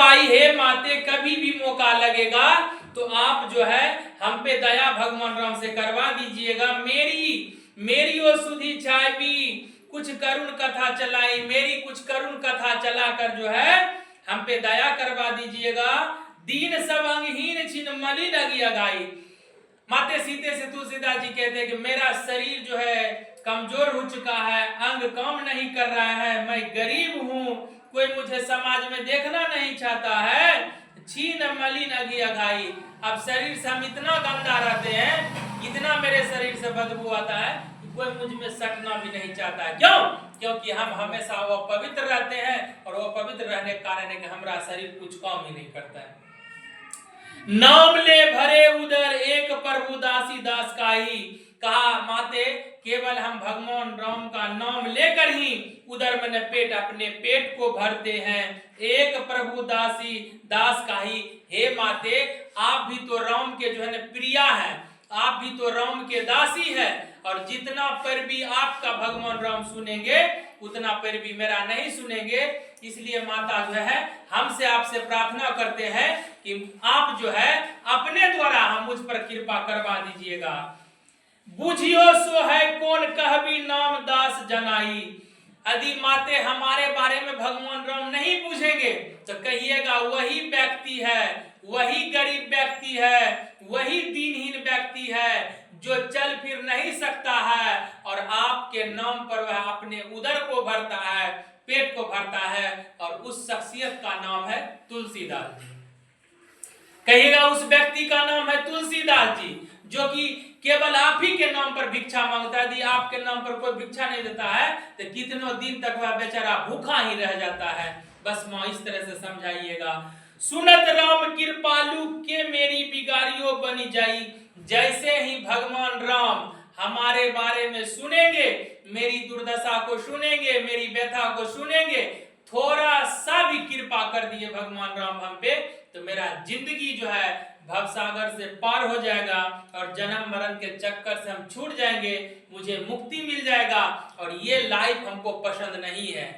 आई हे माते कभी भी मौका लगेगा तो आप जो है हम पे दया भगवान राम से करवा दीजिएगा। मेरी ओ सुधी छाई भी कुछ करुण कथा चलाई, मेरी कुछ करुण कथा चलाकर जो है हम पे दया करवा दीजिएगा। दीन सब अंगहीन छिन मलिन अगिया गाई। माते सीते से तुलसीदास जी कहते हैं कि मेरा शरीर जो है कमजोर हो चुका है, अंग काम नहीं कर रहा है, मैं गरीब हूँ, कोई मुझे समाज में देखना नहीं चाहता है। छीन मलिन अगिया गाई। अब शरीर से हम इतना गंदा रहते हैं, इतना मेरे शरीर से बदबू आता है कि कोई मुझ में सटना भी नहीं चाहता है। क्यों? क्योंकि हम हमेशा वो पवित्र रहते हैं और वो पवित्र रहने के कारण है कि हमारा शरीर कुछ काम ही नहीं करता है। नाम ले भरे उदर एक प्रभु दासी दास का ही। कहा माते केवल हम भगवान राम का नाम लेकर ही उदर में पेट अपने पेट को भरते हैं। एक प्रभु दासी दास का ही। हे माते आप भी तो राम के जो है न प्रिया है, आप भी तो राम के दासी है, और जितना पर भी आपका भगवान राम सुनेंगे उतना पर भी मेरा नहीं सुनेंगे। इसलिए माता जो है हमसे आपसे प्रार्थना करते हैं कि आप जो है अपने द्वारा हम मुझ पर कृपा करवा दीजिएगा। बुझियो सो है कौन कहबी नाम दास जनाई। यदि माते हमारे बारे में भगवान राम नहीं पूछेंगे तो कहिएगा वही व्यक्ति है, वही गरीब व्यक्ति है, वही दीनहीन व्यक्ति है जो चल फिर नहीं सकता है और आपके नाम पर वह अपने उदर को भरता है, पेट को भरता है, और उस शख्सियत का नाम है तुलसीदास जी। कहिएगा उस व्यक्ति का नाम है तुलसीदास जी, जो कि केवल आप ही के नाम पर भिक्षा मांगता है। यदि आपके नाम पर कोई भिक्षा नहीं देता है तो कितनों दिन तक वह बेचारा भूखा ही रह जाता है। बस माँ इस तरह से समझाइएगा। सुनत राम कृपालु के मेरी बिगाड़ियों बनी जाई। जैसे ही भगवान राम हमारे बारे में सुनेंगे, मेरी दुर्दशा को सुनेंगे, मेरी व्यथा को सुनेंगे, थोड़ा सा भी कृपा कर दिए भगवान राम हम पे, तो मेरा जिंदगी जो है भवसागर से पार हो जाएगा और जन्म मरण के चक्कर से हम छूट जाएंगे, मुझे मुक्ति मिल जाएगा, और ये लाइफ हमको पसंद नहीं है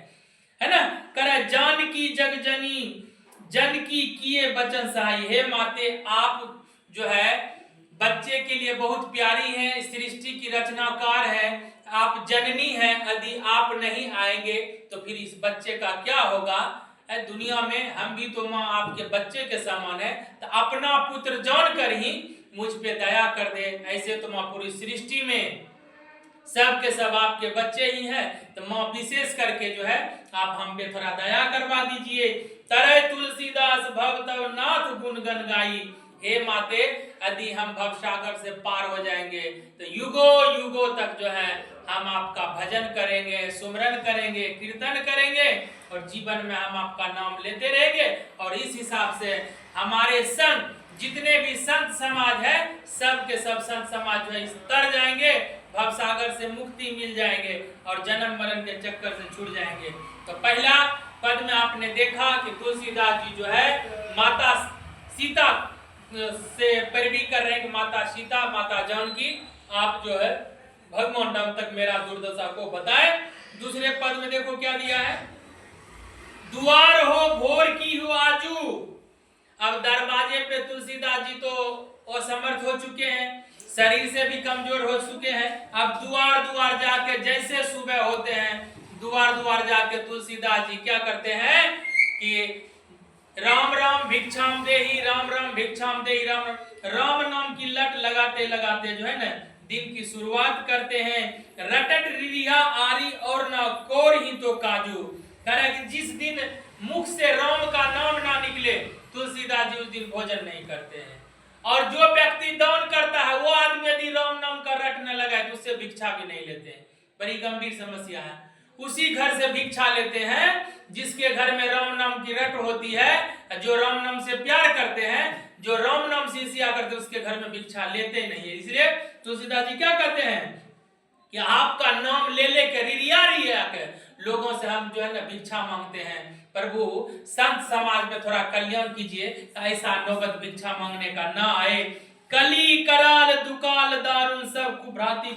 ना। करे जानकी जग जनी जन की किए बचन सहाई। हे माते आप जो है बच्चे के लिए बहुत प्यारी हैं, सृष्टि की रचनाकार है, आप जननी हैं। यदि आप नहीं आएंगे तो फिर इस बच्चे का क्या होगा। दुनिया में हम भी तो माँ आपके बच्चे के समान है, तो अपना पुत्र जानकर ही मुझ पे दया कर दे। ऐसे तो माँ पूरी सृष्टि में सब के सब आपके बच्चे ही हैं, तो माँ विशेष करके जो है आप हम पे थोड़ा दया करवा दीजिए। तरय तुलसीदास भक्त नाथ गुण गन गाई। हे माते यदि हम भवसागर से पार हो जाएंगे तो युगों युगों तक जो है हम आपका भजन करेंगे, सुमरन करेंगे, कीर्तन करेंगे, और जीवन में हम आपका नाम लेते रहेंगे। और इस हिसाब से हमारे संत जितने भी संत समाज है, सब के सब संत समाज जो है तर जाएंगे, भवसागर से मुक्ति मिल जाएंगे और जन्म मरण के चक्कर से छूट जाएंगे। तो पहला पद में आपने देखा कि तुलसीदास जी जो है माता सीता से पैरवी कर रहे हैं कि माता सीता, माता जानकी आप जो है भगवान राम तक मेरा दुर्दशा को बताए। दूसरे पद में देखो क्या दिया है, द्वार हो भोर की हो आजू। अब दरवाजे पे तुलसीदास जी तो असमर्थ हो चुके हैं, शरीर से भी कमजोर हो चुके हैं। अब द्वार द्वार जाके जैसे सुबह होते हैं, द्वार द्वार जाके तुलसीदास जी क्या करते हैं कि राम राम भिक्षाम देहि, राम राम भिक्षाम देहि, राम राम नाम की लट लगाते लगाते जो है ना दिन की शुरुआत करते हैं। रटट रिरिया आरी और ना कोर ही तो काजू। कह कि जिस दिन मुख से राम का नाम ना निकले तुलसीदास जी उस दिन भोजन नहीं करते हैं। और जो व्यक्ति दान करता है वो आदमी यदि राम नाम का रट न लगाए तो उससे भिक्षा भी नहीं लेते हैं। बड़ी गंभीर समस्या है। उसी घर से भिक्षा लेते हैं जिसके घर में राम नाम की रट होती है, जो राम नाम से प्यार करते हैं, जो राम नाम से ईर्ष्या करते हैं, उसके घर में भिक्षा लेते नहीं है। इसलिए तुलसीदास जी क्या कहते हैं कि आपका नाम ले लेकर रिरिया रिरिया के लोगों से हम जो है ना भिक्षा मांगते हैं। प्रभु संत समाज में थोड़ा कल्याण कीजिए, ऐसा नौबत भिक्षा मांगने का ना आए। कली कराल दुकाल दारुण सब कुभ्राती